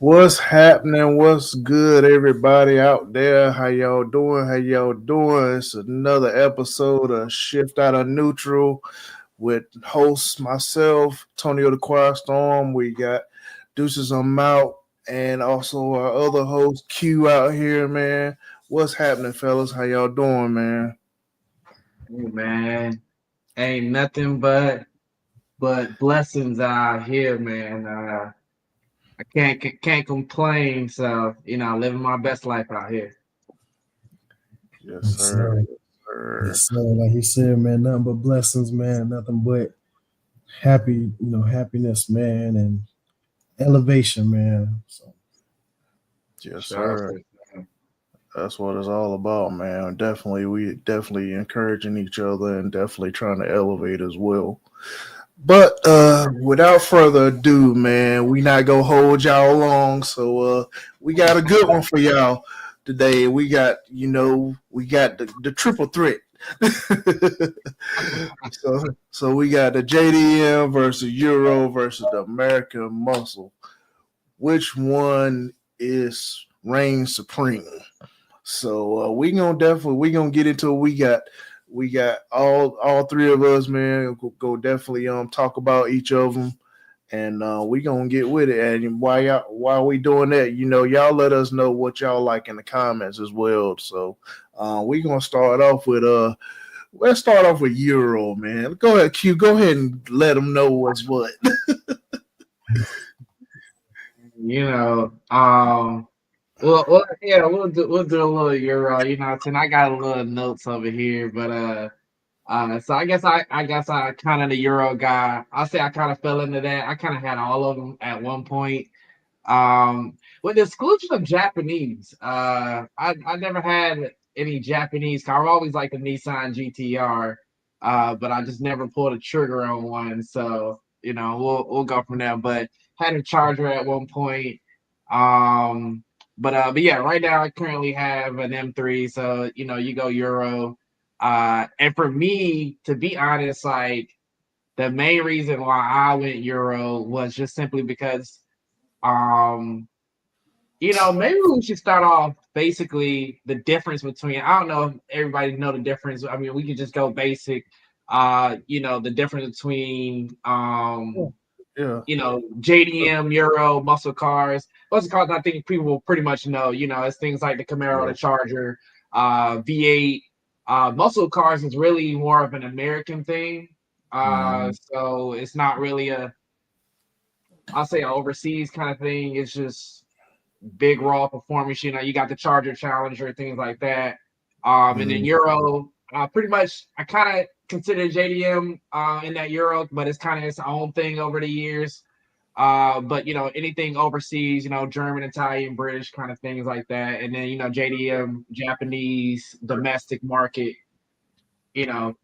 What's happening? What's good, everybody out there? How y'all doing? How y'all doing? It's another episode of Shift Out of Neutral with host myself, Tonio the Quiet Storm. We got Deuces on Mount and also our other host, Q, out here, man. What's happening, fellas? How y'all doing, man? Hey man, ain't nothing but blessings out here, man. I can't complain. So living my best life out here. Yes, Yes, sir. sir. Yes, sir. Yes, sir. Like you said, man, nothing but blessings, man. Nothing but happiness, man, and elevation, man. So Yes, Sure. sir. That's what it's all about, man. Definitely, we definitely encouraging each other and definitely trying to elevate as well. But without further ado, man, we not gonna hold y'all long. So we got a good one for y'all today. We got, we got the triple threat. so we got the JDM versus Euro versus the American Muscle. Which one is reigns supreme? So we gonna get into it. We got all three of us, man. Go definitely talk about each of them, and we gonna get with it. And while we doing that, y'all let us know what y'all like in the comments as well. So we gonna start off with let's start off with Euro, man. Go ahead, Q. Go ahead and let them know what's what. Yeah, we'll do a little Euro. I got a little notes over here, but so I guess I kind of the Euro guy. I'll say I kind of fell into that. I kind of had all of them at one point. With the exclusion of Japanese, I never had any Japanese car. I've always liked the Nissan GTR, but I just never pulled a trigger on one. So we'll go from there. But had a Charger at one point. Um, but yeah, right now I currently have an M3. So you go Euro. And for me, to be honest, like the main reason why I went Euro was just simply because um maybe we should start off basically the difference between, I don't know if everybody know the difference. I mean, we could just go basic. The difference between Yeah. JDM, Euro, muscle cars. Muscle cars, I think people will pretty much know. It's things like the Camaro, the Charger, V8. Muscle cars is really more of an American thing. So it's not really I'll say an overseas kind of thing. It's just big raw performance. You got the Charger Challenger, things like that. And then Euro, pretty much I kind of consider JDM in that Euro, but it's kind of its own thing over the years. But anything overseas, German, Italian, British kind of things like that. And then JDM, Japanese, domestic market,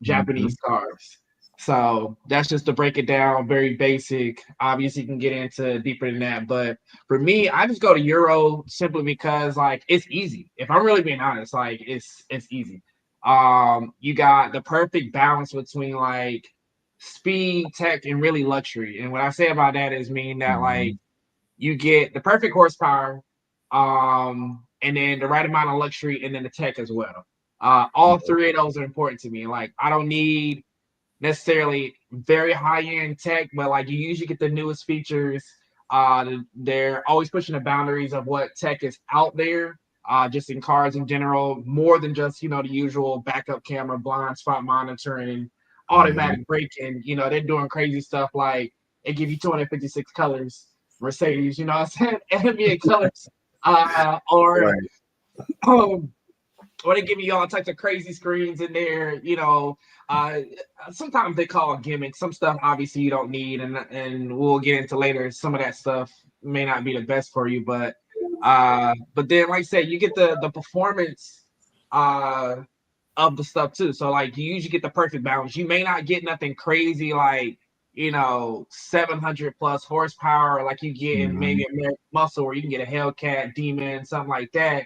Japanese cars. So that's just to break it down, very basic. Obviously, you can get into deeper than that. But for me, I just go to Euro simply because it's easy. If I'm really being honest, it's easy. You got the perfect balance between speed, tech, and really luxury. And what I say about that is mean that you get the perfect horsepower, and then the right amount of luxury, and then the tech as well. All three of those are important to me. I don't need necessarily very high-end tech, but you usually get the newest features. They're always pushing the boundaries of what tech is out there, just in cars in general, more than just the usual backup camera, blind spot monitoring, automatic braking. They're doing crazy stuff like they give you 256 colors, Mercedes, what I'm saying, ambient colors, or or they give you all types of crazy screens in there. Sometimes they call it gimmicks. Some stuff obviously you don't need, and we'll get into later. Some of that stuff may not be the best for you, but then like I said, you get the performance of the stuff too. So you usually get the perfect balance. You may not get nothing crazy 700 plus horsepower like you get in maybe American Muscle, or you can get a Hellcat, Demon, something like that.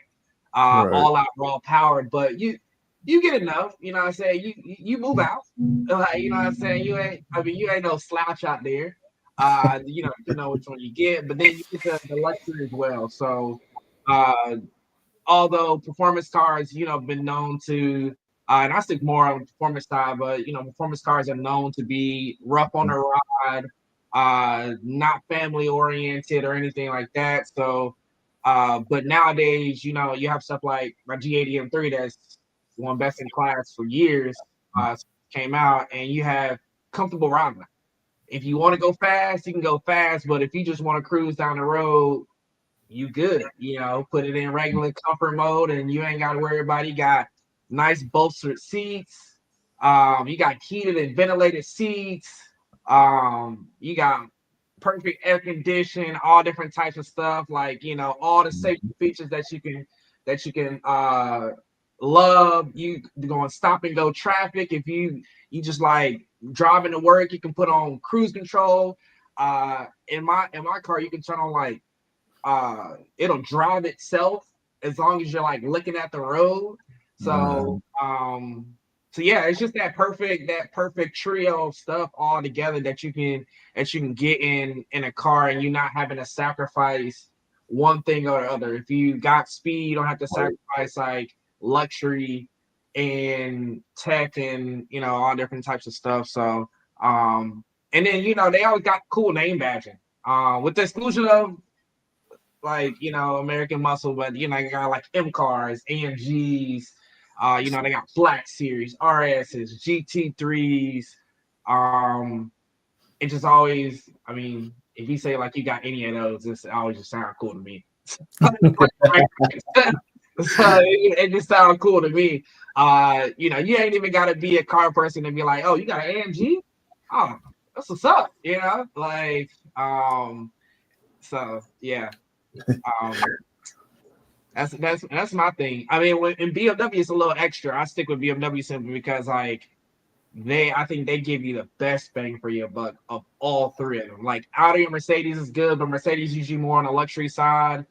All out raw powered, but you get enough, what I'm saying? You move out. What I'm saying? You ain't no slouch out there. You know which one you get, but then you get the luxury as well. So although performance cars, been known to and I stick more on the performance side, but performance cars are known to be rough on the ride, not family oriented or anything like that. So but nowadays, you have stuff like my G80M3 that's one best in class for years, came out, and you have comfortable riding. If you want to go fast, you can go fast, but if you just want to cruise down the road, you good. Put it in regular comfort mode, and you ain't got to worry about it. You got nice bolstered seats. You got heated and ventilated seats. You got perfect air conditioning, all different types of stuff, all the safety features that you can love. You going stop and go traffic. If you just driving to work, you can put on cruise control. In my car, you can turn on it'll drive itself as long as you're looking at the road. So so yeah, it's just that perfect trio of stuff all together that you can get in a car, and you're not having to sacrifice one thing or the other. If you got speed, you don't have to sacrifice luxury and tech and all different types of stuff. So and then they always got cool name badging. With the exclusion of American Muscle, but you got M cars, AMGs, they got Black Series, RSs, GT3s. It just always, if you say you got any of those, it always just sound cool to me. So it just sounds cool to me. You ain't even gotta be a car person to be like, oh, you got an AMG? Oh, that's what's up, so yeah. That's my thing. In BMW, it's a little extra. I stick with BMW simply because I think they give you the best bang for your buck of all three of them. Audi and Mercedes is good, but Mercedes usually more on the luxury side.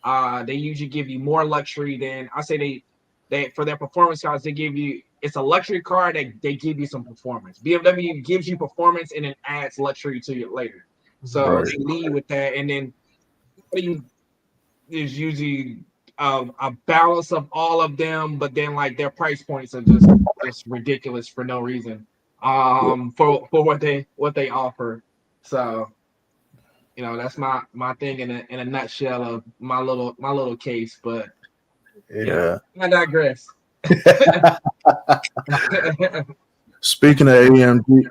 They usually give you more luxury than I say they for their performance cars. It's a luxury car that they give you some performance. BMW gives you performance and then adds luxury to it later. So they lead with that, and then is usually a balance of all of them, but then their price points are just ridiculous for no reason. For what they offer. So that's my thing in a nutshell of my little case. But yeah. I digress. Speaking of AMG,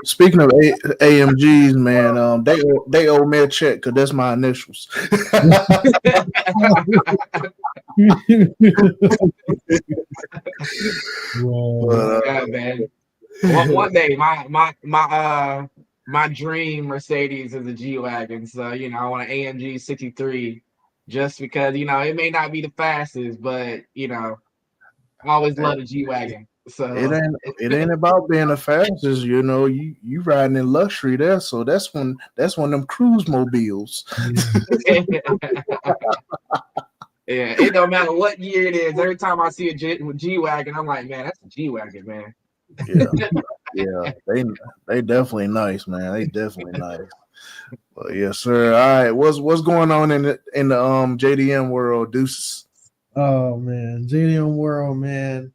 speaking of AMGs, man, they owe me a check because that's my initials. Yeah, man. One day, my my dream Mercedes is a G wagon. So I want an AMG 63, just because it may not be the fastest, but I always love the G wagon. So it ain't about being the fastest. You riding in luxury there, so that's one of them cruise mobiles. yeah, it don't matter what year it is. Every time I see a G wagon, I'm like, man, that's a G wagon, man. Yeah, yeah, they definitely nice, man. They definitely nice. But yes, sir. All right, what's going on in the JDM world, Deuces? Oh man, JDM World, man.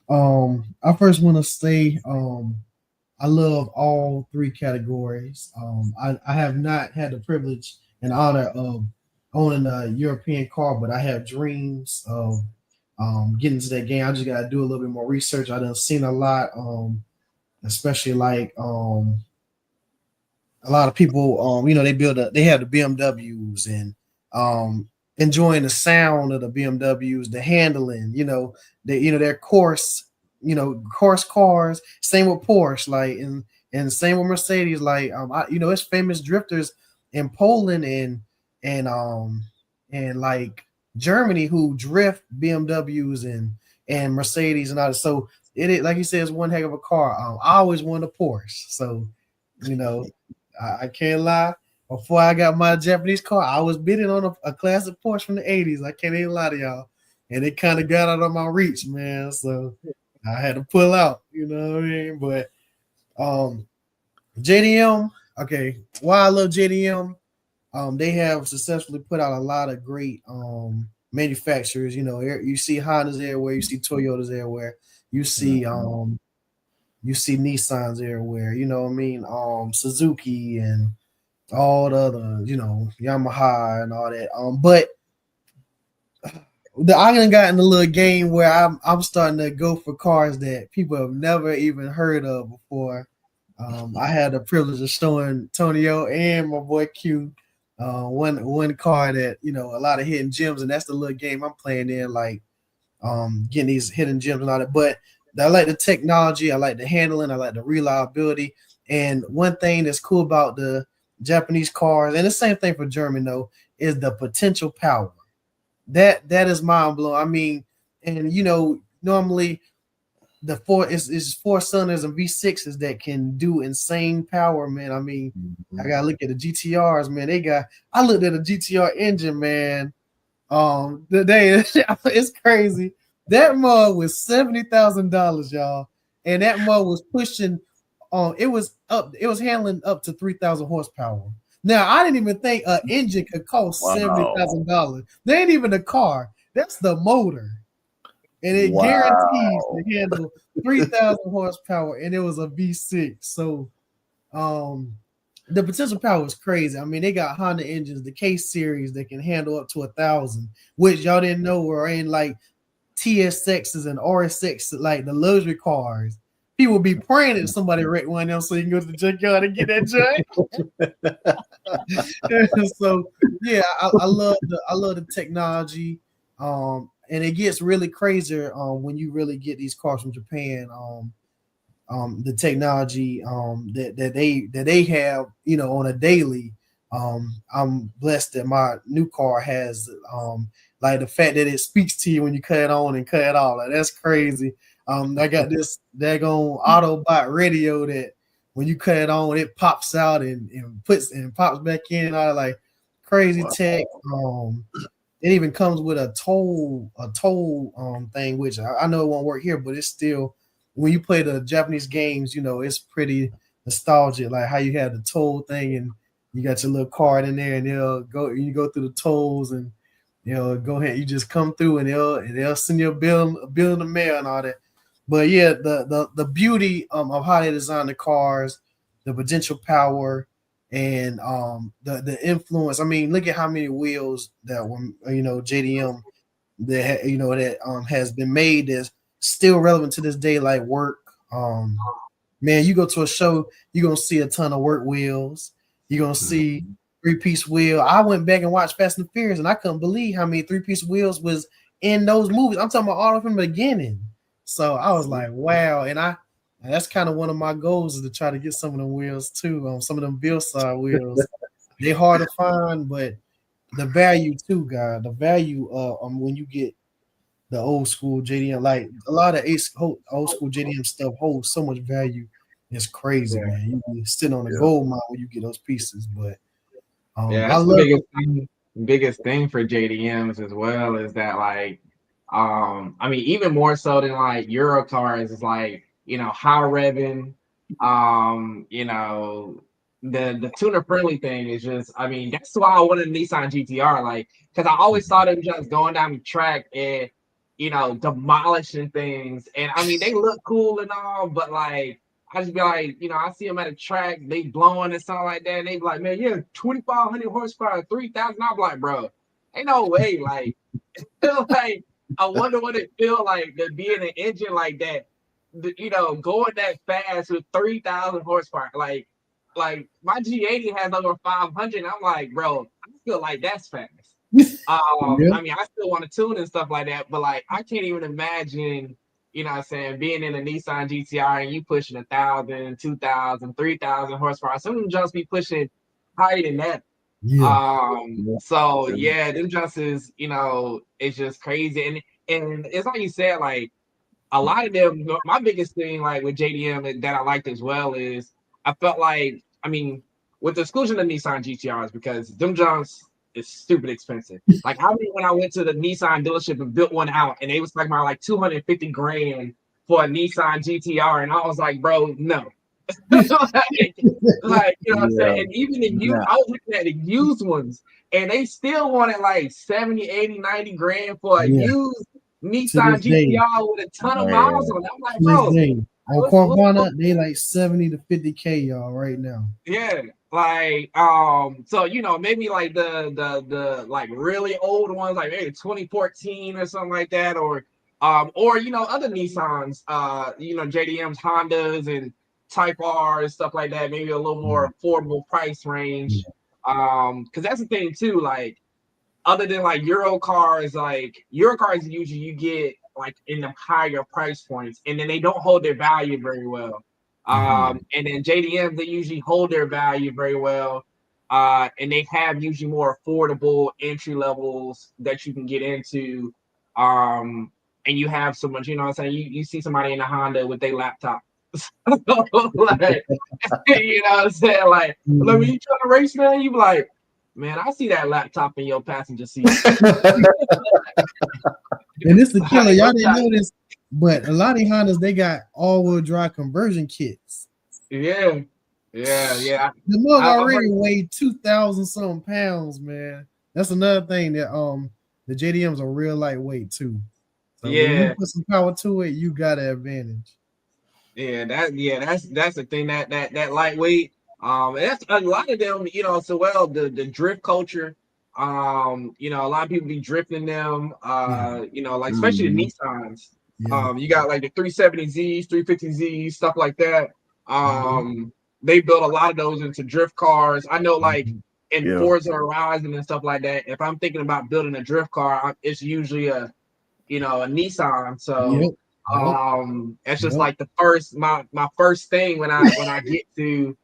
I first want to say, I love all three categories. I have not had the privilege and honor of owning a European car, but I have dreams of getting to that game. I just got to do a little bit more research. I done seen a lot, especially like a lot of people, they have the BMWs and enjoying the sound of the BMWs, the handling, their course, course cars. Same with Porsche, like and same with Mercedes, like it's famous drifters in Poland and like Germany who drift BMWs and Mercedes and all that. So it is, like you said, it's one heck of a car. I always wanted a Porsche, so you know I can't lie. Before I got my Japanese car, I was bidding on a classic Porsche from the 80s. I can't even lie to y'all. And it kind of got out of my reach, man. So I had to pull out, you know what I mean? But JDM, okay, why I love JDM, they have successfully put out a lot of great manufacturers. You see Hondas everywhere, you see Toyotas everywhere, you see Nissans everywhere, you know what I mean? Suzuki and all the other, Yamaha and all that. But I done got in a little game where I'm starting to go for cars that people have never even heard of before. I had the privilege of showing Tonio and my boy Q one car that a lot of hidden gems, and that's the little game I'm playing in, like getting these hidden gems and all that. But I like the technology, I like the handling, I like the reliability. And one thing that's cool about the Japanese cars, and the same thing for German though, is the potential power. That is mind blowing. I mean, and normally the four cylinders and V6s that can do insane power, man. I mean, I gotta look at the GTRs, man. I looked at a GTR engine, man. The day it's crazy. That mug was $70,000, y'all, and that mug was pushing. It was handling up to 3,000 horsepower. Now I didn't even think an engine could cost $70,000. That ain't even the car. That's the motor, and it guarantees to handle 3,000 horsepower, and it was a V6. So, the potential power is crazy. I mean, they got Honda engines, the K series that can handle up to 1,000, which y'all didn't know were in like TSXs and RSX, like the luxury cars. People be praying that somebody wreck one of them so you can go to the junkyard and get that junk. So yeah, I love the technology. And it gets really crazier when you really get these cars from Japan. The technology that they have, on a daily. I'm blessed that my new car has like the fact that it speaks to you when you cut it on and cut it off. Like, that's crazy. I got this daggone Autobot radio that when you cut it on, it pops out and pops back in. And all like crazy tech. It even comes with a toll thing, which I know it won't work here, but it's still, when you play the Japanese games, it's pretty nostalgic, like how you have the toll thing and you got your little card in there, and you go through the tolls, and go ahead, you just come through, and they'll send you a bill in the mail and all that. But yeah, the beauty of how they design the cars, the potential power, and the influence. I mean, look at how many wheels that JDM that has been made that's still relevant to this day, like work. Man, you go to a show, you're gonna see a ton of work wheels. You're gonna see three-piece wheel. I went back and watched Fast and Furious, and I couldn't believe how many three-piece wheels was in those movies. I'm talking about all from the beginning. So I was like, wow. And I And that's kind of one of my goals is to try to get some of them wheels too. Some of them Bill side wheels. They're hard to find, but the value too, God. The value when you get the old school JDM, like a lot of old school JDM stuff holds so much value. It's crazy, Yeah. man. You be sitting on a gold mine when you get those pieces. But Yeah, I that's the love biggest thing for JDMs as well is that like I mean even more so than like Euro cars is like, you know, high revving, you know, the tuner friendly thing is just I mean, that's why I wanted a Nissan GTR, like because I always saw them just going down the track and you know demolishing things. And I mean they look cool and all, but like I just be like, you know, I see them at a track, they blowing and something like that, and they be like, man, yeah, 2,500 horsepower, 3,000. I'm like, bro, ain't no way. Like, like, I wonder what it feel like to be in an engine like that, you know, going that fast with 3,000 horsepower. Like my G80 has over 500. And I'm like, bro, I feel like that's fast. yeah, I mean, I still want to tune and stuff like that, but like, I can't even imagine, you know what I'm saying, being in a Nissan GTR and you pushing 1,000, 2,000, 3,000 horsepower. Some of them just be pushing higher than that. yeah, So yeah, them just is, you know, it's just crazy. And it's like you said, like a lot of them, my biggest thing like with JDM that I liked as well is I felt like, I mean, with the exclusion of Nissan GTRs, because them jumps is stupid expensive. Like how many when I went to the Nissan dealership and built one out and they was like my like 250 grand for a Nissan GTR, and I was like, bro, no. like, you know what I'm saying? And even the used, I was looking at the used ones, and they still wanted like 70, 80, 90 grand for a yeah. used To Nissan this day, GTR with a ton of miles on it. I'm like, to this bro, day, on Carvana, they like 70 to 50K, y'all, right now. yeah, like so you know, maybe like the like really old ones, like maybe 2014 or something like that, or you know, other Nissans, you know, JDMs, Hondas, and Type R and stuff like that, maybe a little more affordable price range. Because that's the thing too, like other than like Euro cars usually you get like in the higher price points, and then they don't hold their value very well. And then JDM they usually hold their value very well. And they have usually more affordable entry levels that you can get into. And you have so much, you know what I'm saying? You see somebody in a Honda with their laptop. like, you know what I'm saying? Like, let me you trying to race, man. You be like, man, I see that laptop in your passenger seat. And it's the killer. Y'all didn't know this, but a lot of Hondas, they got all-wheel drive conversion kits. Yeah. The mug already weighed 2,000 something pounds, man. That's another thing that the JDMs are real lightweight too. So when you put some power to it, you got an advantage. That's the thing that lightweight. That's a lot of them, you know, so well the drift culture. You know, a lot of people be drifting them, you know, like especially the Nissans. You got like the 370Zs, 350Zs, stuff like that. They built a lot of those into drift cars. I know, like in Forza Horizon and stuff like that. If I'm thinking about building a drift car, it's usually a Nissan. So it's just like the first my first thing when I get to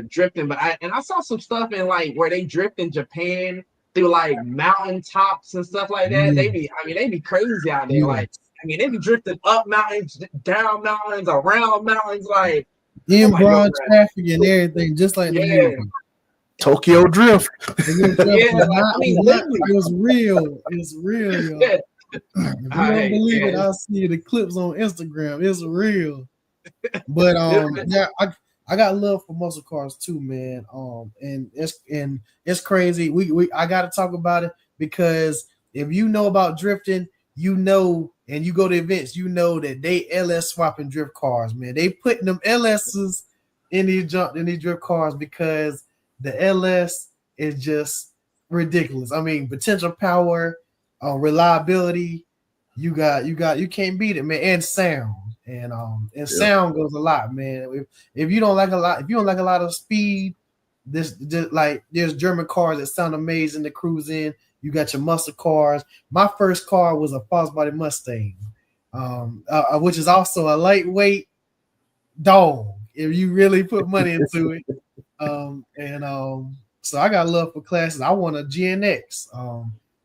drifting. But I saw some stuff in like where they drift in Japan through like mountain tops and stuff like that. They be crazy out there. Like they be drifting up mountains, down mountains, around mountains, like in broad traffic and everything, just like the movie. Tokyo Drift. It was real. It's real, y'all. If you don't believe it, I'll see the clips on Instagram. It's real. But I got love for muscle cars too, man. And it's crazy. I gotta talk about it because if you know about drifting, you know, and you go to events, you know that they LS swapping drift cars, man. They putting them LSs in these drift cars because the LS is just ridiculous. I mean, potential power, reliability, you can't beat it, man, and sound. And sound goes a lot, man. If you don't like a lot of speed, there's German cars that sound amazing to cruise in. You got your muscle cars. My first car was a false body Mustang, which is also a lightweight dog. If you really put money into it, so I got love for classes. I want a GNX.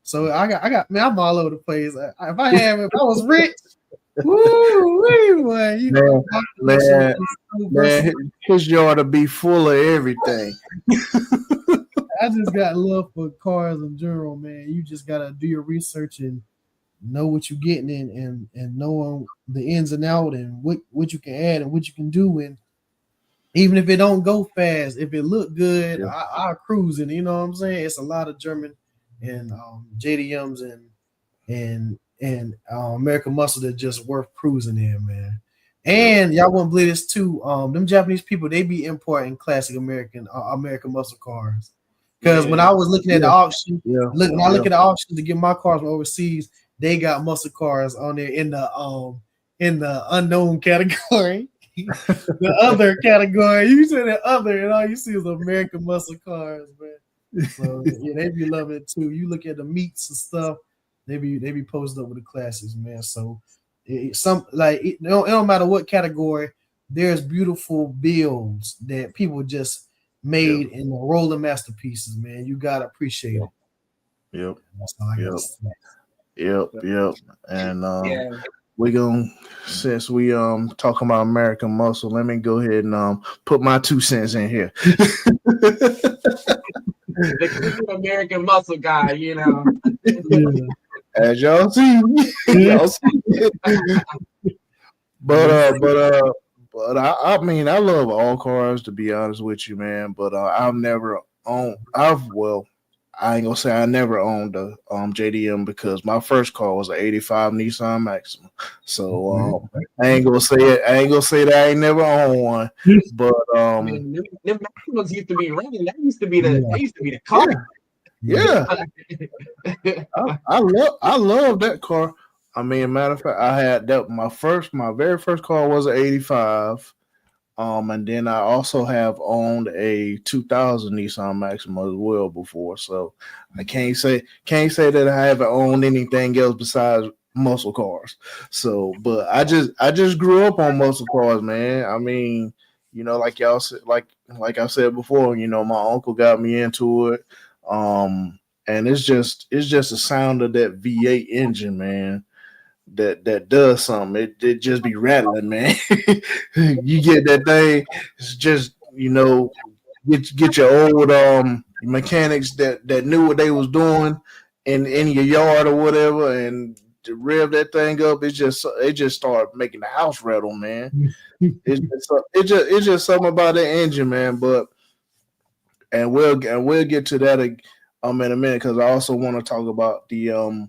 So I got man, I'm all over the place. If I was rich, woo, boy, Man, my collection man, is so man, versatile. his yard to be full of everything. I just got love for cars in general, man. You just gotta do your research and know what you're getting in, and knowing the ins and out and what you can add and what you can do. And even if it don't go fast, if it look good, Yeah, I cruise it. You know what I'm saying? It's a lot of German and JDMs and American Muscle that just worth cruising in, man. yep, And y'all won't believe this too. Them Japanese people, they be importing classic American muscle cars. Because when Yeah. I was looking at the yeah, auction, yeah, when I look yeah. at the auction to get my cars from overseas, they got muscle cars on there in the unknown category. The other category, you said the other, and all you see is American muscle cars, man. So yeah, they be loving it too. You look at the meats and stuff, they be posted up with the classics, man. So it don't matter what category, there's beautiful builds that people just Yep, made in the rolling masterpieces, man. You gotta appreciate yep, it. yep, That's all I gotta yep, say. yep, yep. And Yeah. we gonna since we talking about American Muscle, let me go ahead and put my 2 cents in here. The Cleveland American Muscle guy, you know. Yeah. As y'all see, y'all see. But Yes. I mean I love all cars to be honest with you, man. But I've never owned. I ain't gonna say I never owned a JDM because my first car was an '85 Nissan Maxima. So I ain't gonna say it. I ain't gonna say that I ain't never owned one. But Man, them Maximus used to be running. That used to be Yeah. the car. yeah, yeah. I love that car. I mean, matter of fact, I had that my very first car was an '85. And then I also have owned a 2000 Nissan Maxima as well before. So I can't say that I haven't owned anything else besides muscle cars. So, but I just grew up on muscle cars, man. I mean, like y'all said, like I said before, my uncle got me into it. And it's just the sound of that V8 engine, man, that does something. It just be rattling, man. You get that thing, it's just get your old mechanics that knew what they was doing in your yard or whatever, and to rev that thing up, it just start making the house rattle, man. It's just something about that engine, man. But and we'll get to that in a minute because I also want to talk about the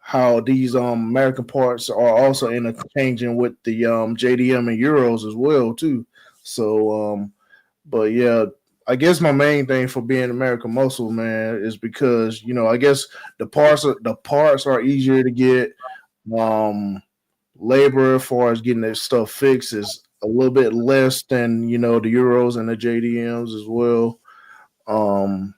how these American parts are also interchanging with the JDM and Euros as well too. So but yeah, I guess my main thing for being American Muscle, man, is because I guess the parts are easier to get. Labor as far as getting that stuff fixed is a little bit less than the Euros and the JDMs as well. Um,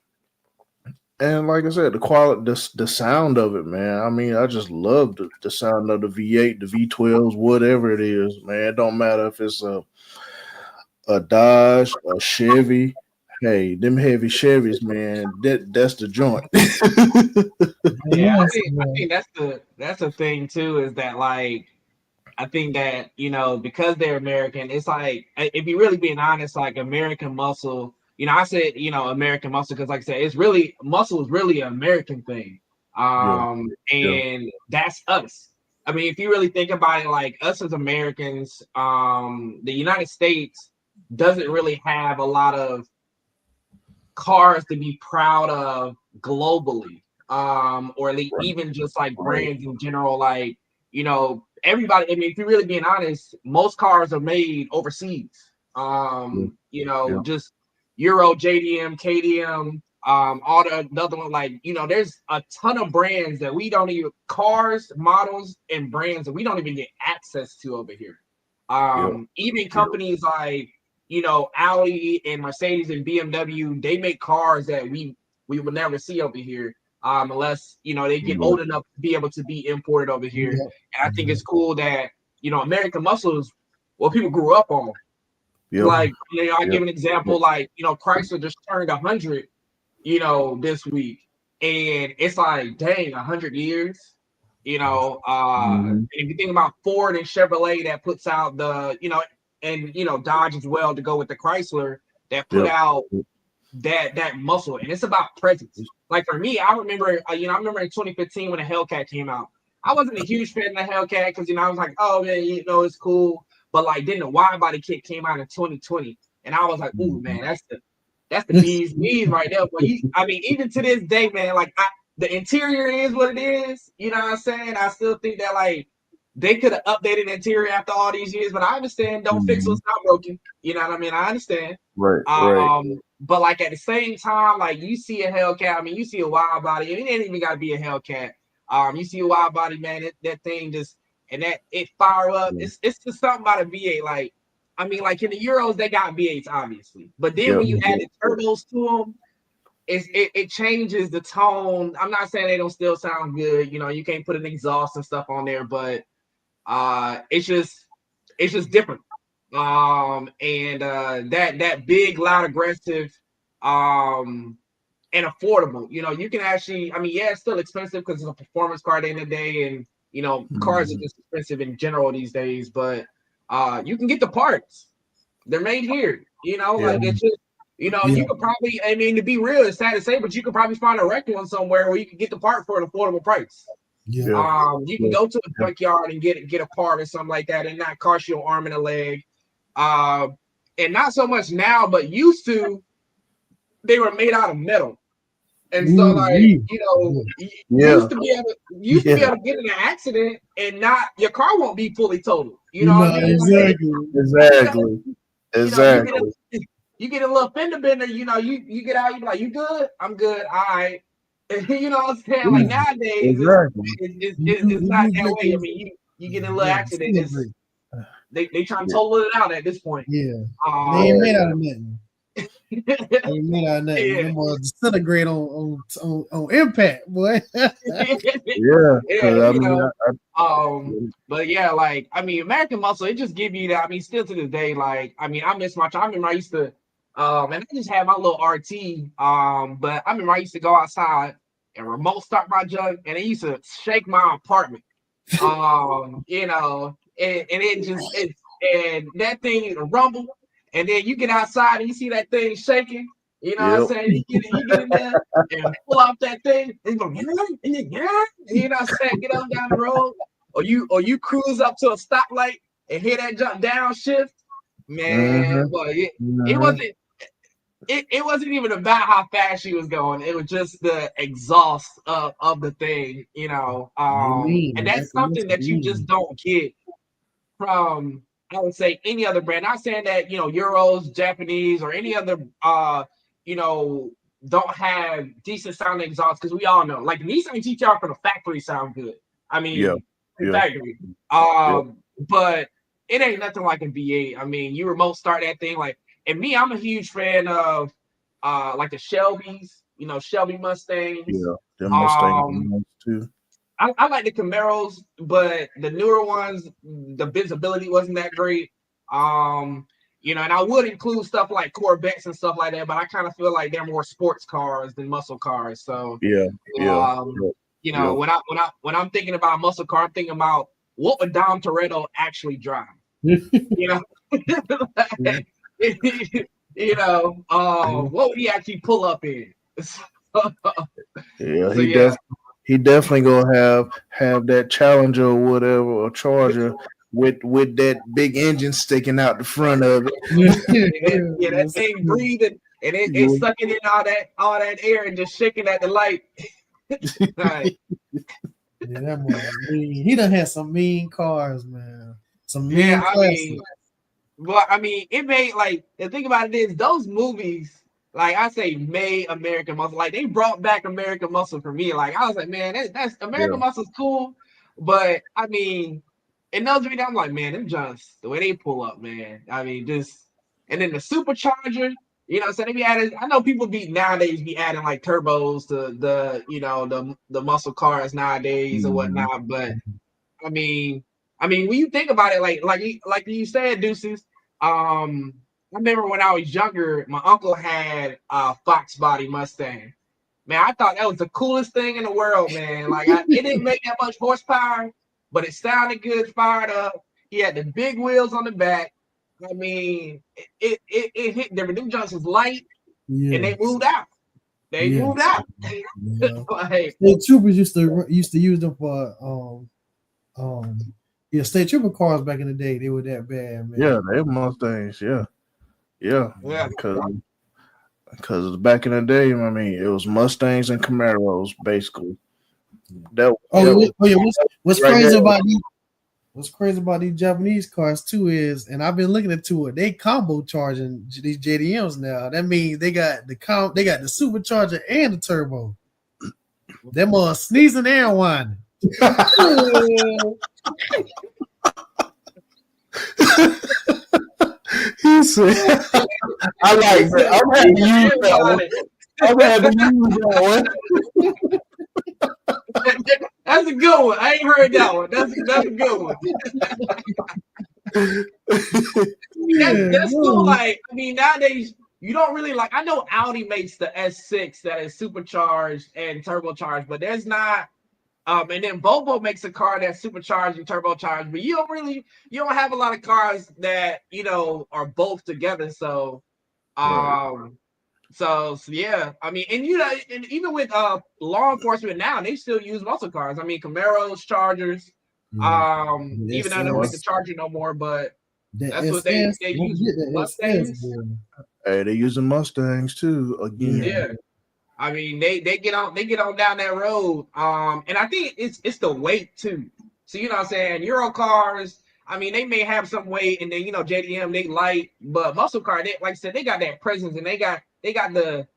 and like I said, the quality, the sound of it, man. I mean, I just love the sound of the V8, the V12s, whatever it is, man. It don't matter if it's a Dodge, a Chevy. Hey, them heavy Chevys, man. That's the joint. Yeah, Yes, I man. think that's the thing too, is that like I think that because they're American, it's like if you really being honest, like American Muscle. I said American Muscle because like I said, it's really muscle is really an American thing, Yeah, yeah, and that's us. I mean, if you really think about it, like us as Americans, the United States doesn't really have a lot of cars to be proud of globally, or right, even just like right. brands in general. Like, everybody. I mean, if you're really being honest, most cars are made overseas. Yeah, yeah, Just Euro, JDM, KDM, all the other one. Like, there's a ton of brands that we don't even cars, models, and brands that we don't even get access to over here. yeah, Even yeah, companies like Audi and Mercedes and BMW, they make cars that we would never see over here, unless they get right. old enough to be able to be imported over here. Yep. And I think it's cool that American Muscle is what people grew up on. Yep. Like, I Yep. give an example, like, Chrysler just turned 100, this week. And it's like, dang, 100 years. Mhm. If you think about Ford and Chevrolet that puts out and Dodge as well to go with the Chrysler that put Yep. out that muscle, and it's about presence. Like for me, I remember, I remember in 2015 when the Hellcat came out. I wasn't a huge fan of the Hellcat because I was like, oh man, it's cool. But like then the wide body kit came out in 2020, and I was like, ooh man, that's the bee's knees right there. But even to this day, man, like the interior is what it is. You know what I'm saying? I still think that like they could have updated the interior after all these years, but I understand. Don't fix what's not broken. You know what I mean? I understand. Right. Right. But like at the same time, like you see a Hellcat, you see a wide body, and it ain't even gotta be a Hellcat. You see a wide body, man, that thing just and that it fire up. Yeah. It's just something about a V8. Like like in the Euros, they got V8s, obviously. But then Yep. when you added turbos to them, it changes the tone. I'm not saying they don't still sound good. You can't put an exhaust and stuff on there, but it's just different. And that big, loud, aggressive, and affordable. You can actually, yeah, it's still expensive because it's a performance car at the end of the day, and cars are just expensive in general these days. But you can get the parts; they're made here. Like it's just. You could probably, to be real, it's sad to say, but you could probably find a wrecked one somewhere where you can get the part for an affordable price. Yeah. You can go to a junkyard and get a part or something like that and not cost you an arm and a leg. And not so much now, but used to, they were made out of metal. And so you used to be able to get in an accident and not your car won't be fully totaled. You know what I mean? Exactly. You get a little fender bender, you get out, you be like, you good? I'm good. All right. You know what I'm saying? Like nowadays, it's not that way. You get in a little accident, they trying to total it out at this point. Yeah. They ain't made out of nothing. Yeah. Them boys disintegrate on impact, boy. But yeah, like American Muscle, it just give you that. Still to this day, like I miss my. I remember I used to, and I just had my little RT. But I remember I used to go outside and remote start my junk, and it used to shake my apartment. And it just and that thing rumble, and then you get outside and you see that thing shaking. You know what I'm saying? You get in there and pull off that thing and go, you know what I'm saying? Get on down the road. Or you cruise up to a stoplight and hit that jump downshift. Man, boy, it wasn't even about how fast she was going. It was just the exhaust of the thing, and that's something that you just don't get from, I would say, any other brand. Not saying that Euros, Japanese, or any other don't have decent sounding exhausts, because we all know like Nissan GTR from the factory sound good. Factory. But it ain't nothing like a V8. You remote start that thing like, and me, I'm a huge fan of like the Shelbys, Shelby Mustangs. Yeah, them Mustangs too. I like the Camaros, but the newer ones, the visibility wasn't that great. And I would include stuff like Corvettes and stuff like that, but I kind of feel like they're more sports cars than muscle cars. So when I'm thinking about a muscle car, I'm thinking about what would Dom Toretto actually drive. What would he actually pull up in? He definitely gonna have that Challenger or whatever, or Charger with that big engine sticking out the front of it. That thing breathing and it's sucking in all that air and just shaking at the light. Right. Yeah, that boy mean. He done had some mean cars, man. Some mean classics. It made, like, the thing about it is those movies, like I say, made American Muscle. Like they brought back American Muscle for me. Like I was like, man, that's American Muscle's cool. But in those videos, I'm like, man, them just the way they pull up, man. Just, and then the supercharger, so they be adding. I know people nowadays be adding like turbos to the muscle cars nowadays or whatnot. But when you think about it, like you said, Deuces, remember when I was younger, my uncle had a Fox body Mustang. Man, I thought that was the coolest thing in the world, man. Like, it didn't make that much horsepower, but it sounded good, fired up. He had the big wheels on the back. I mean, it hit different. Them jumps was light, and they Yes. moved out. They Yes. moved out. Yeah. Like, State troopers used to use them for state trooper cars back in the day. They were that bad, man. Yeah, they Mustangs. Yeah, yeah. yeah, Because back in the day, I mean, it was Mustangs and Camaros basically. That What's right crazy there. about these Japanese cars too is, and I've been looking into it. They combo charging these JDMs now. That means they got the supercharger and the turbo. Them are sneezing and whining. He said, "I like that. I'm happy to use that one. I'm happy to use that one." That's a good one. I ain't heard that one. That's a good one. That's cool. Like, I mean, nowadays you don't really like. I know Audi makes the S6 that is supercharged and turbocharged, but there's not. And then Volvo makes a car that's supercharged and turbocharged, but you don't have a lot of cars that are both together. So, so yeah, I mean, and and even with law enforcement now, they still use muscle cars. I mean, Camaros, Chargers, even though they don't make the Charger no more, but that's what they use. Mustangs. Hey, they're using Mustangs too again. Yeah. I mean, they get on down that road. And I think it's the weight too. So what I'm saying? Euro cars, I mean, they may have some weight, and then JDM, they light, but muscle car, they, like I said, they got that presence, and they got the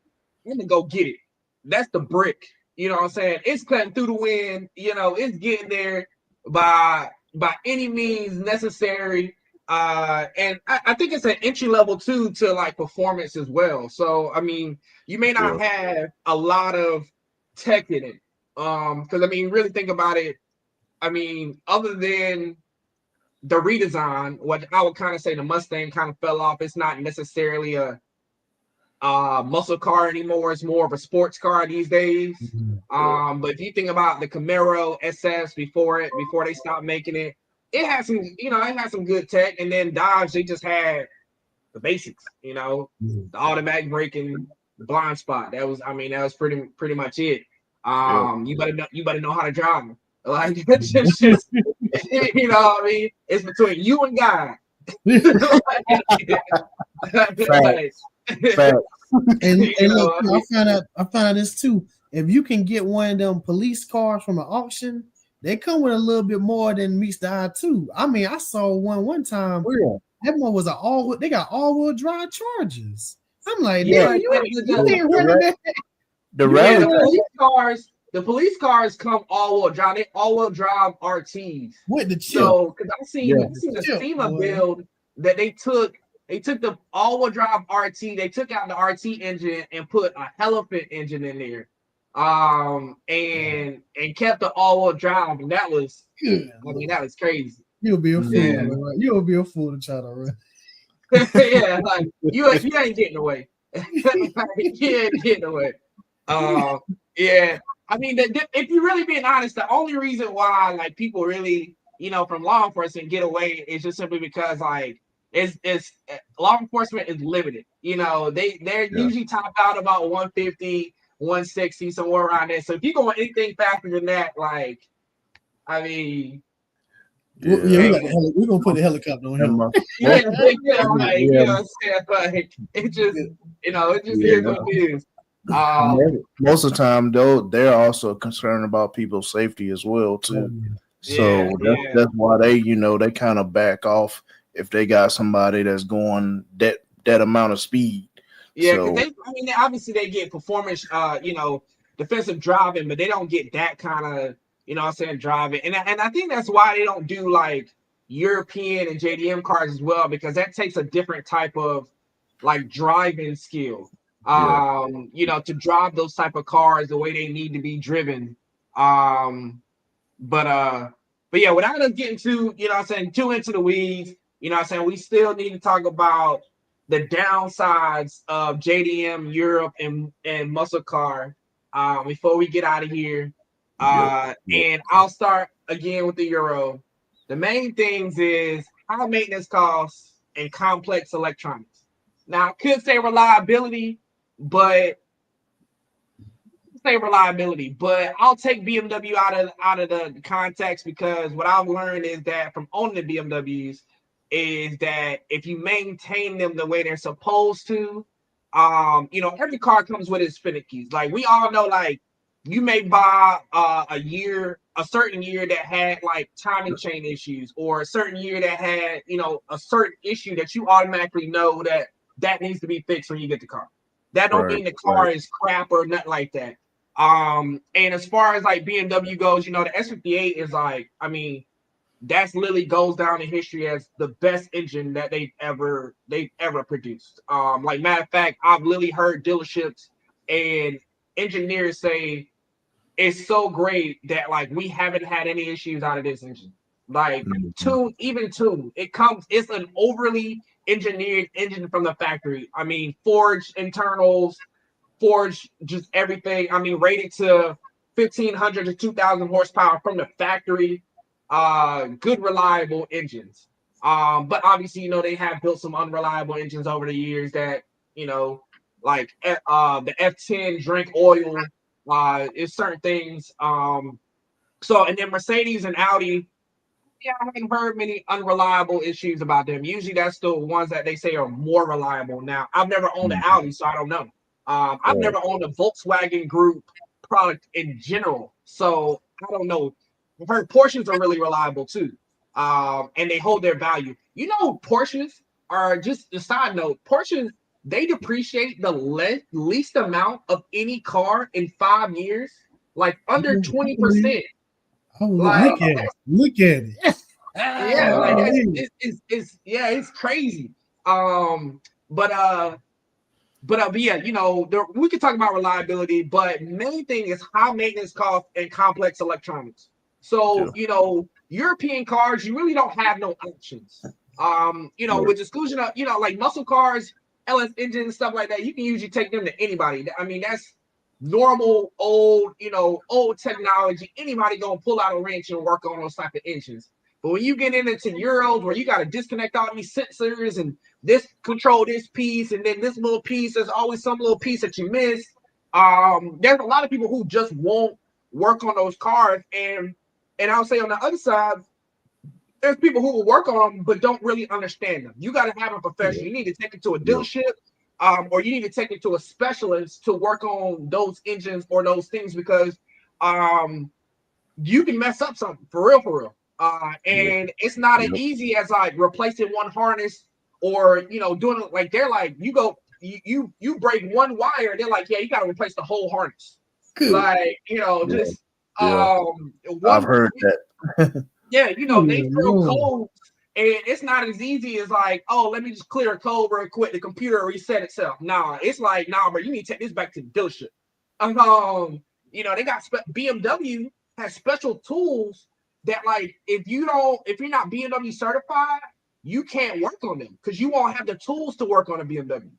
go get it. That's the brick. You know what I'm saying? It's cutting through the wind, it's getting there by any means necessary. And I think it's an entry level too to like performance as well. So I mean, you may not have a lot of tech in it. Because I mean, really think about it. I mean, other than the redesign, what I would kind of say the Mustang kind of fell off. It's not necessarily a muscle car anymore. It's more of a sports car these days. But if you think about the Camaro SS before they stopped making it, it had some good tech. And then Dodge, they just had the basics, the automatic braking, the blind spot. That was pretty much it. You better know how to drive them. Like it's just what I mean? It's between you and God. Facts. And look, I found out this too. If you can get one of them police cars from an auction, they come with a little bit more than meets the eye too. I mean, I saw one time. That one was they got all-wheel drive Chargers. I'm like, you ain't running that. The police cars come all-wheel drive. They all-wheel drive RTs. With the chip. So, because I seen the SEMA build that they took the all-wheel drive RT. They took out the RT engine and put a elephant engine in there. And kept the all-wheel drive, and that was that was crazy. You'll be a fool. Right? You'll be a fool to try to run. Yeah, like you ain't getting away. You ain't getting away. Yeah. I mean, if you're really being honest, the only reason why like people really, from law enforcement get away is just simply because like it's law enforcement is limited. They're usually top out about 150, 160, somewhere around there. So if you go on anything faster than that, like, I mean. We're gonna put the helicopter on him. Like, it just is what it is. Most of the time, though, they're also concerned about people's safety as well too. So that's why they kind of back off if they got somebody that's going that amount of speed. Yeah, because obviously they get performance, defensive driving, but they don't get that kind of. Driving. And I think that's why they don't do like European and JDM cars as well, because that takes a different type of like driving skill. To drive those type of cars the way they need to be driven. But yeah, without us getting too into the weeds, we still need to talk about the downsides of JDM Europe and muscle car before we get out of here. And I'll start again with the Euro. The main things is high maintenance costs and complex electronics. Now, I could say but I'll take BMW out of the context because what I've learned is that from owning the BMWs is that if you maintain them the way they're supposed to, every car comes with its finickies. Like we all know, like you may buy a certain year that had like timing chain issues, or a certain year that had a certain issue that you automatically know that needs to be fixed when you get the car. That don't mean the car is crap or nothing like that. And as far as like BMW goes, the S58 is like, I mean, that's literally goes down in history as the best engine that they've ever produced. Like matter of fact, I've literally heard dealerships and engineers say it's so great that like we haven't had any issues out of this engine. Like tune, it's an overly engineered engine from the factory. I mean, forged internals, forged just everything. I mean, rated to 1,500 to 2,000 horsepower from the factory. Good, reliable engines. But obviously, they have built some unreliable engines over the years that, like the F10 drank oil. Is certain things. And then Mercedes and Audi, yeah, I haven't heard many unreliable issues about them. Usually that's the ones that they say are more reliable. Now, I've never owned an Audi, so I don't know. I've never owned a Volkswagen Group product in general, so I don't know. I've heard Porsches are really reliable too, and they hold their value. Porsches are just a side note. Porsches, they depreciate the least amount of any car in 5 years, like under 20%. Oh, Like, look at it. Yeah, like it's crazy. But yeah, we can talk about reliability, but main thing is high maintenance costs and complex electronics. So European cars, you really don't have no options. With exclusion of like muscle cars, LS engines, stuff like that, you can usually take them to anybody. I mean, that's normal old technology. Anybody gonna pull out a wrench and work on those type of engines. But when you get into Euros where you got to disconnect all these sensors and this control this piece and then this little piece, there's always some little piece that you miss. There's a lot of people who just won't work on those cars, and I'll say on the other side, there's people who will work on them but don't really understand them. You got to have a professional. You need to take it to a dealership, or you need to take it to a specialist to work on those engines or those things because you can mess up something for real. And it's not as easy as like replacing one harness or doing it like they're like you break one wire, they're like, yeah, you gotta replace the whole harness. Good. Like, I've heard that. They throw codes and it's not as easy as like, oh, let me just clear a code real quick, the computer reset itself. Nah, it's like, nah, bro, you need to take this back to the dealership. They got BMW has special tools that like if you're not BMW certified, you can't work on them because you won't have the tools to work on a BMW.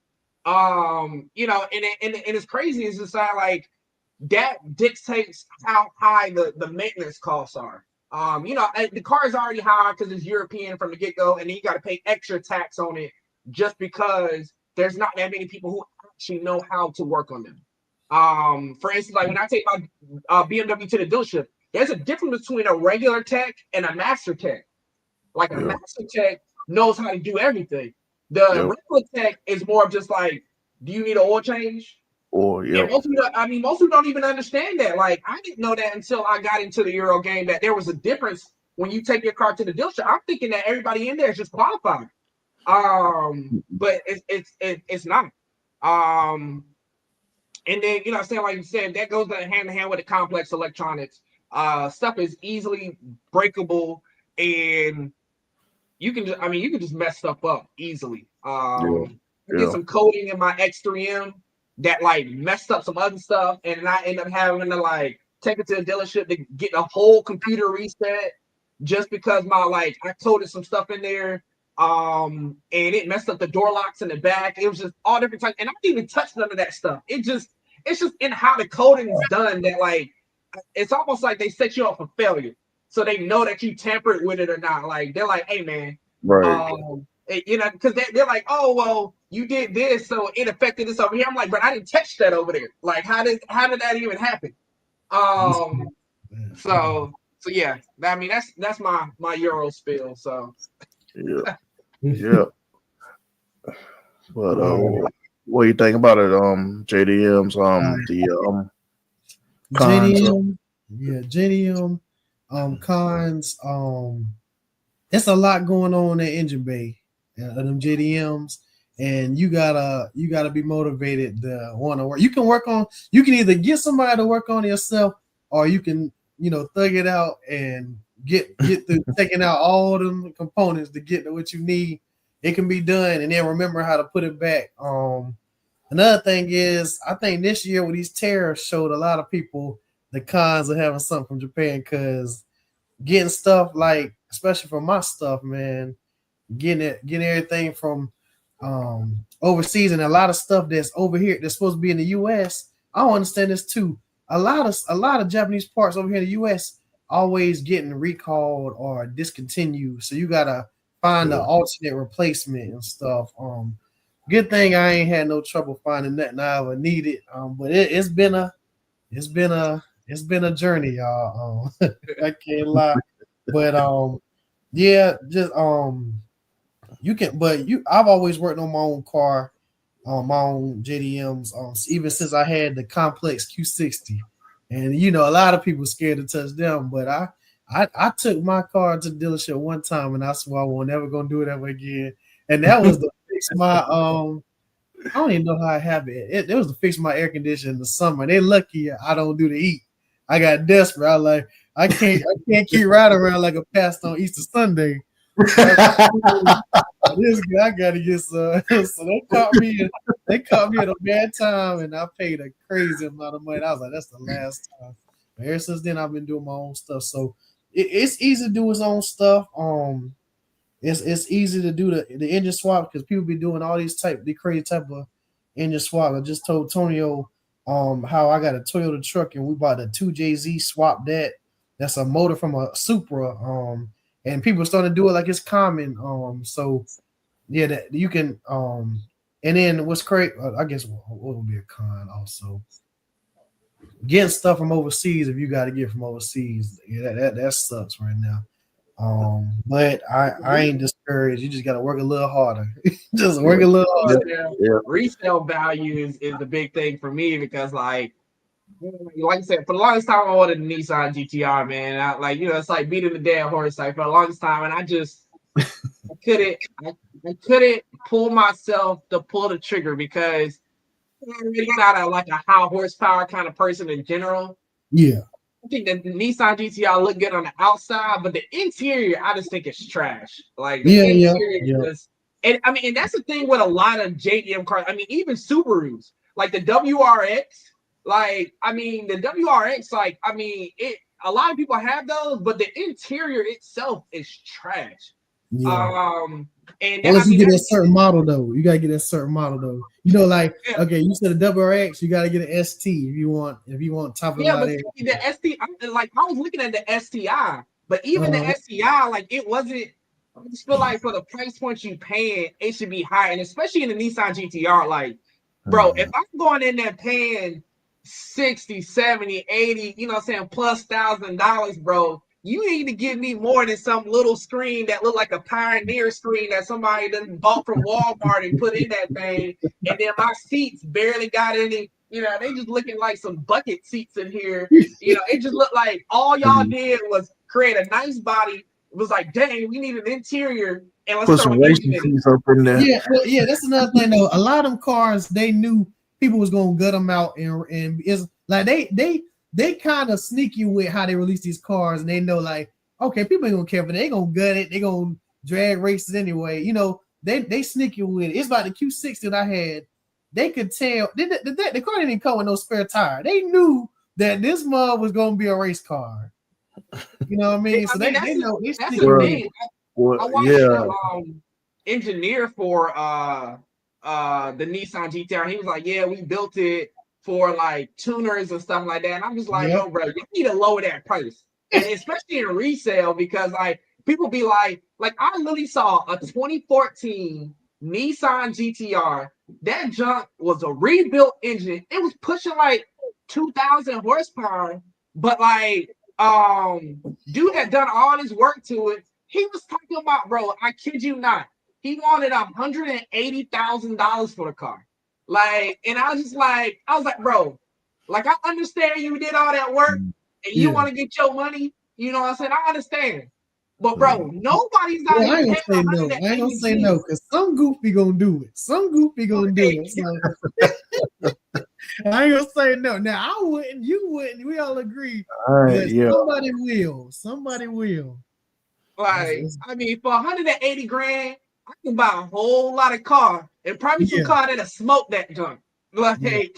And it's crazy. It's just like that dictates how high the maintenance costs are. The car is already high because it's European from the get-go, and then you got to pay extra tax on it just because there's not that many people who actually know how to work on them. For instance, like when I take my BMW to the dealership, there's a difference between a regular tech and a master tech. Like a master tech knows how to do everything. The regular tech is more of just like, do you need an oil change? And most people don't even understand that. Like, I didn't know that until I got into the Euro game that there was a difference when you take your car to the dealership. I'm thinking that everybody in there is just qualified. But it's not. And then, like you said, that goes hand in hand with the complex electronics. Stuff is easily breakable, and you can just mess stuff up easily. I did some coding in my X3M that like messed up some other stuff, and I end up having to like take it to the dealership to get a whole computer reset just because I coded some stuff in there and it messed up the door locks in the back. It was just all different types, and I didn't even touch none of that stuff. It's just in how the coding's done that like it's almost like they set you up for failure, so they know that you tampered with it or not. Like they're like, hey man, Right. because they're like, oh well, you did this, so it affected this over here. I'm like, but I didn't touch that over there. Like, how did that even happen? So yeah, I mean that's my Euro spiel. So Yeah. Yeah. But what do you think about it? JDM's the cons. JDM, yeah, JDM, cons, it's a lot going on in engine bay, them JDMs, and you gotta be motivated to want to work. You can either get somebody to work on it yourself, or you can thug it out and get through taking out all them components to get to what you need. It can be done, and then remember how to put it back. Another thing is, I think this year with these tariffs showed a lot of people the cons of having something from Japan, because getting stuff like, especially for my stuff, man, getting everything from overseas, and a lot of stuff that's over here that's supposed to be in the US. I don't understand this too. A lot of Japanese parts over here in the US always getting recalled or discontinued. So you gotta find an alternate replacement and stuff. Good thing I ain't had no trouble finding nothing I ever needed. But it's been a journey, y'all. I can't lie. But yeah, just I've always worked on my own car, my own JDMs, even since I had the complex Q60. And a lot of people scared to touch them, but I took my car to the dealership one time, and I swore I won't never gonna do it ever again. And that was to fix my I don't even know how I have it. It was to fix my air conditioner in the summer. They're lucky I don't do the heat. I got desperate. I was like, I can't keep riding around like a pastor on Easter Sunday. This guy got to get some. So they caught me at a bad time, and I paid a crazy amount of money. I was like, that's the last time. But ever since then, I've been doing my own stuff. So it's easy to do his own stuff. It's easy to do the engine swap, because people be doing all the crazy type of engine swap. I just told Tonio how I got a Toyota truck, and we bought a 2JZ swap that's a motor from a Supra. And people are starting to do it like it's common. So yeah, that you can and then what's great, I guess what would be a con also. Getting stuff from overseas, if you got to get from overseas, yeah, that sucks right now. But I ain't discouraged. You just got to work a little harder. Just work a little harder. Yeah. Resale value is the big thing for me, because like I said, for the longest time I wanted a Nissan GTR, man. It's like beating the dead horse. Like for the longest time, and I couldn't pull myself to pull the trigger, because I'm not like a high horsepower kind of person in general. Yeah. I think the Nissan GTR look good on the outside, but the interior, I just think it's trash. Like the interior is, and I mean, and that's the thing with a lot of JDM cars. I mean, even Subarus, like the WRX. Like, I mean, the WRX, like, I mean, a lot of people have those, but the interior itself is trash. Yeah. And unless you get a certain model though, like okay, you said a WRX, you got to get an ST if you want top of the line. The ST, like I was looking at the STI, but even the STI, like it wasn't. I just feel like for the price point you paying, it should be high, and especially in the Nissan GTR, like, bro, if I'm going in there paying 60, 70, 80, you know what I'm saying, plus $1,000, bro, you need to give me more than some little screen that look like a Pioneer screen that somebody done bought from Walmart and put in that thing. And then my seats barely got any, they just looking like some bucket seats in here. It just looked like all y'all did was create a nice body. It was like, dang, we need an interior. And let's put some racing seats up in there. Yeah, that's another thing though. A lot of them cars, they knew people was gonna gut them out, and it's like they kind of sneaky with how they release these cars, and they know like, okay, people ain't gonna care, but they gonna gut it, they gonna drag races anyway. They sneaky with it. It's like the Q60 that I had. They could tell the car didn't come with no spare tire. They knew that this mug was gonna be a race car. You know what I mean? So they know. That's the thing. I watched engineer for the Nissan GTR. He was like, yeah, we built it for like tuners and stuff like that. And I'm just like, yo, bro, you need to lower that price. And especially in resale, because like people be like I literally saw a 2014 Nissan GTR. That junk was a rebuilt engine. It was pushing like 2,000 horsepower, but like dude had done all this work to it. He was talking about, bro, I kid you not, he wanted $180,000 for the car. Like, and I was like, bro, like I understand you did all that work and you want to get your money. You know what I'm saying? I understand. But bro, nobody's not I ain't paying gonna say no. I ain't gonna say no because some goofy gonna do it. Some goofy gonna do it. So I ain't gonna say no. Now I wouldn't. You wouldn't. We all agree. Somebody will. Somebody will. Like, I mean, for 180 grand, I can buy a whole lot of car and probably some car that'll smoke that junk. Like, hey,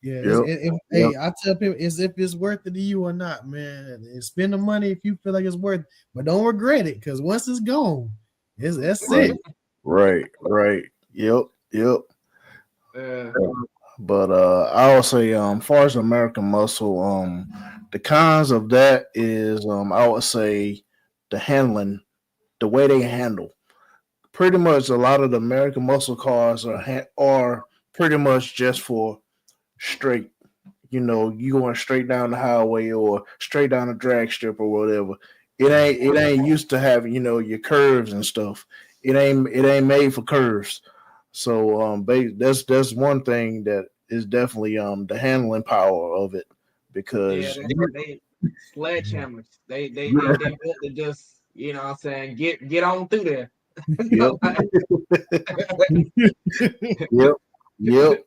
I tell people it's if it's worth it to you or not, man. Spend the money if you feel like it's worth it, but don't regret it because once it's gone, that's it. Right. Yep. But I would say, as far as American Muscle, the cons of that is, I would say, the handling, the way they handle. Pretty much, a lot of the American Muscle cars are pretty much just for straight. You know, you going straight down the highway or straight down the drag strip or whatever. It ain't used to having, you know, your curves and stuff. It ain't made for curves. So that's one thing that is definitely the handling power of it, because they sledgehammers. They built to just, you know what I'm saying, get on through there. Yep. Yep.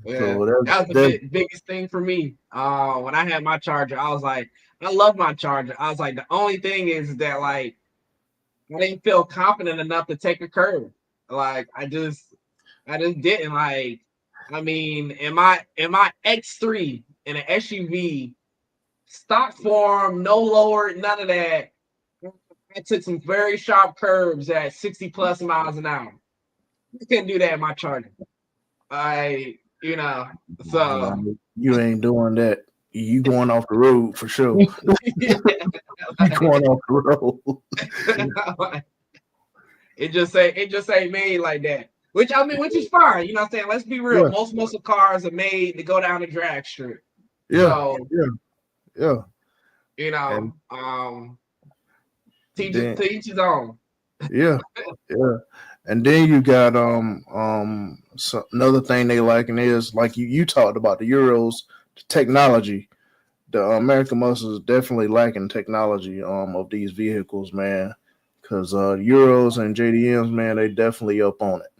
Yeah, so that was the biggest thing for me. When I had my Charger, I was like, I love my Charger. I was like, the only thing is that like I didn't feel confident enough to take a curve. Like I just didn't. Like, I mean, in my X3 in an SUV, stock form, no lower, none of that. I took some very sharp curves at 60 plus miles an hour. I couldn't do that in my Charger. You know, so you ain't doing that. You going off the road for sure. You going off the road. It just ain't made like that. Which is fine. You know what I'm saying? Let's be real. Most muscle cars are made to go down the drag strip. Yeah. You know, to each his own. Yeah. And then you got so another thing they liking is, like you talked about, the Euros, the technology. The American Muscle is definitely lacking technology of these vehicles, man. Because Euros and JDMs, man, they definitely up on it.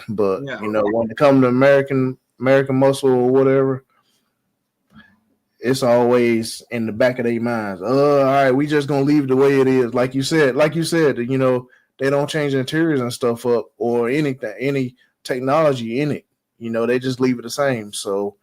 But you know, when it comes to American Muscle or whatever, it's always in the back of their minds. All right, we just gonna leave it the way it is. Like you said, you know, they don't change the interiors and stuff up or any technology in it. You know, they just leave it the same. So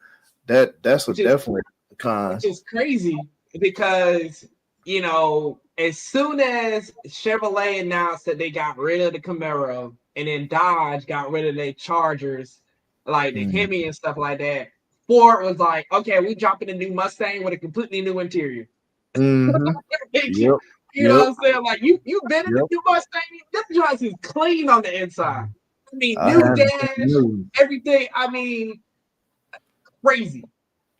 that's definitely a con. Which is crazy because, you know, as soon as Chevrolet announced that they got rid of the Camaro and then Dodge got rid of their Chargers, like the Hemi and stuff like that, Ford was like, okay, we dropping a new Mustang with a completely new interior. Yep. You know what I'm saying? Like you've been in the new Mustang. This joint is clean on the inside. I mean, new dash, everything. I mean, crazy.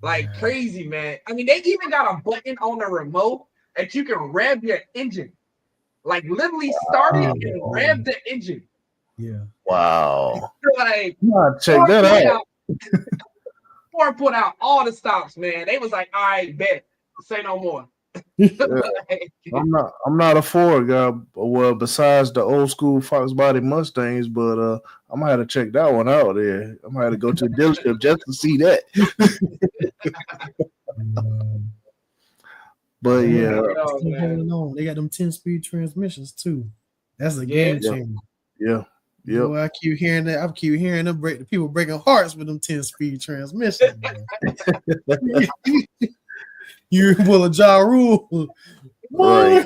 Like crazy, man. I mean, they even got a button on the remote that you can rev your engine. Like literally start it and rev the engine. Yeah. Wow. Like, check that out. Ford put out all the stops, man. They was like, all right, bet. Say no more. I'm not a Ford guy. Well, besides the old school Fox body Mustangs, but I'm gonna have to check that one out. There, I'm gonna have to go to the dealership just to see that. But yeah, they got them 10-speed transmissions too. That's a game changer. Yeah. Boy, I keep hearing that. I keep hearing them people breaking hearts with them 10-speed transmissions. You pull a Ja Rule. Right.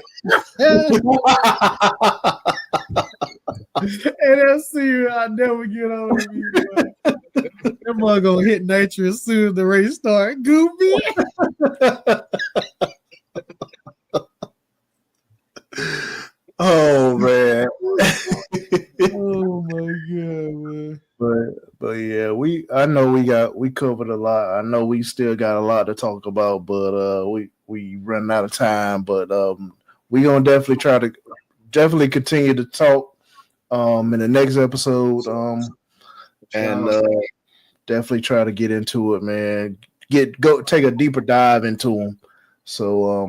that's serious. I never get on to me, but that mug gonna hit nitro as soon as the race start. Goofy. Oh man. Oh my god, man. But yeah, I know we covered a lot. I know we still got a lot to talk about, but we running out of time. But we gonna definitely continue to talk in the next episode. And definitely try to get into it, man. Go take a deeper dive into them. So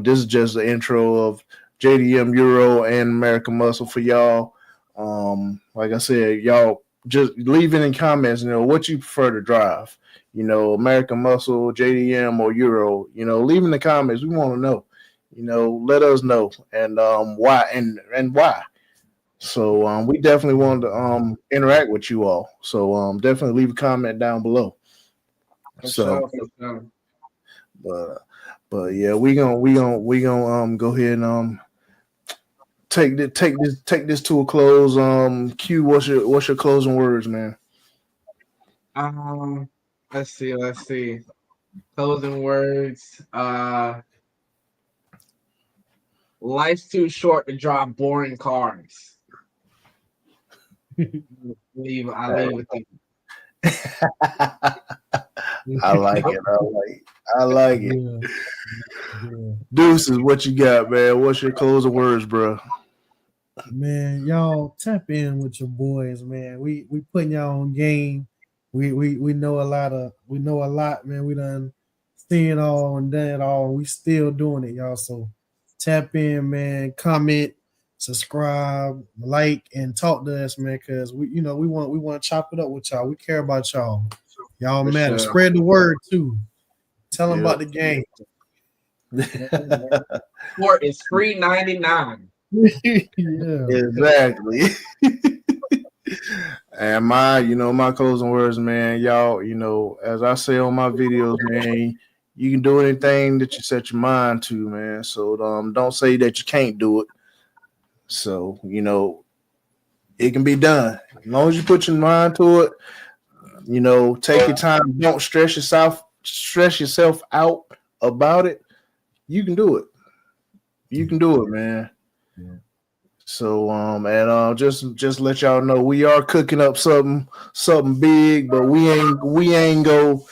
this is just the intro of JDM Euro and American Muscle for y'all. Like I said, y'all just leave it in comments, what you prefer to drive. American Muscle, JDM, or Euro. Leave in the comments. We want to know. Let us know and why and why. So we definitely want to interact with you all. So definitely leave a comment down below. For sure. But yeah, we gonna go ahead and take this to a close. Q, what's your closing words, man? Let's see. Closing words. Life's too short to drive boring cars. I leave it there. I like it. I like it. Yeah. Deuces, what you got, man? What's your closing words, bro? Man, y'all tap in with your boys, man. We putting y'all on game. We know a lot, man. We done seen it all and done it all. We still doing it, y'all. So tap in, man. Comment, subscribe, like, and talk to us, man. Cause we want to chop it up with y'all. We care about y'all. Y'all For matter. sure. Spread the word too. Tell them about the game. Sport is free 99. Yeah. Exactly. And my closing words, man, y'all, as I say on my videos, man, you can do anything that you set your mind to, man. So don't say that you can't do it. So, it can be done. As long as you put your mind to it, take your time, don't stress yourself out about it. You can do it. You can do it, man. Yeah. So just let y'all know we are cooking up something big, but we ain't go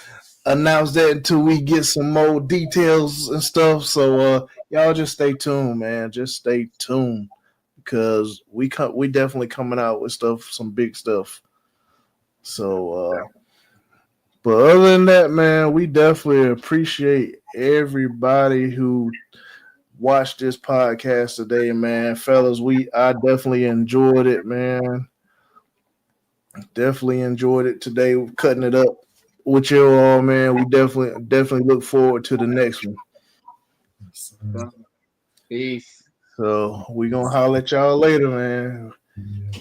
announce that until we get some more details and stuff. So y'all just stay tuned, man. Just stay tuned because we definitely coming out with some big stuff. So but other than that, man, we definitely appreciate everybody who watched this podcast today, man. Fellas, I definitely enjoyed it, man. Definitely enjoyed it today, cutting it up with you all, man. We definitely look forward to the next one. Peace. So we gonna holler at y'all later, man. Yeah.